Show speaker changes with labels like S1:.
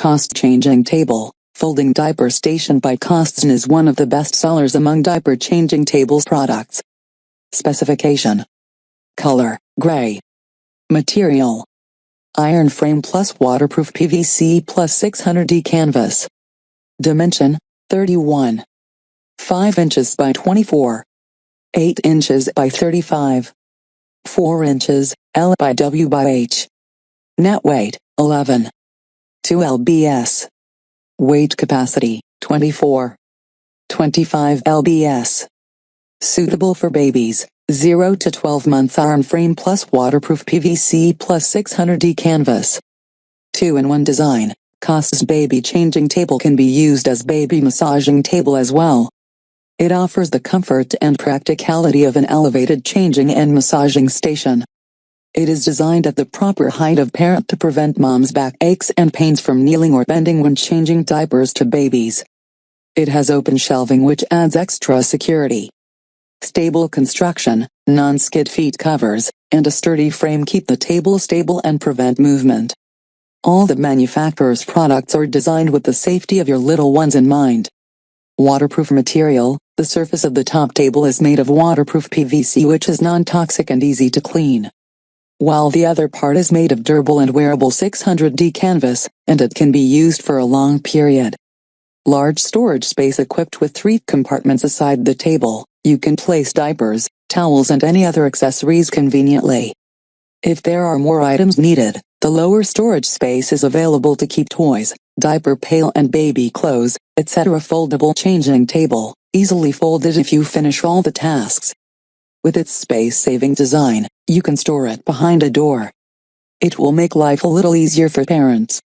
S1: Cost Changing Table, Folding Diaper Station by Costzon is one of the best sellers among diaper changing tables products. Specification: color, gray. Material: iron frame plus waterproof PVC plus 600D canvas. Dimension: 31. 5 inches by 24. 8 inches by 35. 4 inches, L by W by H. Net weight, 11. 2 lbs. Weight capacity, 24. 25 lbs. Suitable for babies, 0 to 12 months. Iron frame plus waterproof PVC plus 600D canvas. 2-in-1 design. Costzon baby changing table can be used as baby massaging table as well. It offers the comfort and practicality of an elevated changing and massaging station. It is designed at the proper height of parent to prevent mom's back aches and pains from kneeling or bending when changing diapers to babies. It has open shelving which adds extra security. Stable construction, non-skid feet covers, and a sturdy frame keep the table stable and prevent movement. All the manufacturer's products are designed with the safety of your little ones in mind. Waterproof material: the surface of the top table is made of waterproof PVC which is non-toxic and easy to clean, while the other part is made of durable and wearable 600D canvas, and it can be used for a long period. Large storage space equipped with 3 compartments aside the table. You can place diapers, towels and any other accessories conveniently. If there are more items needed, the lower storage space is available to keep toys, diaper pail and baby clothes, etc. Foldable changing table, easily folded if you finish all the tasks. With its space-saving design, you can store it behind a door. It will make life a little easier for parents.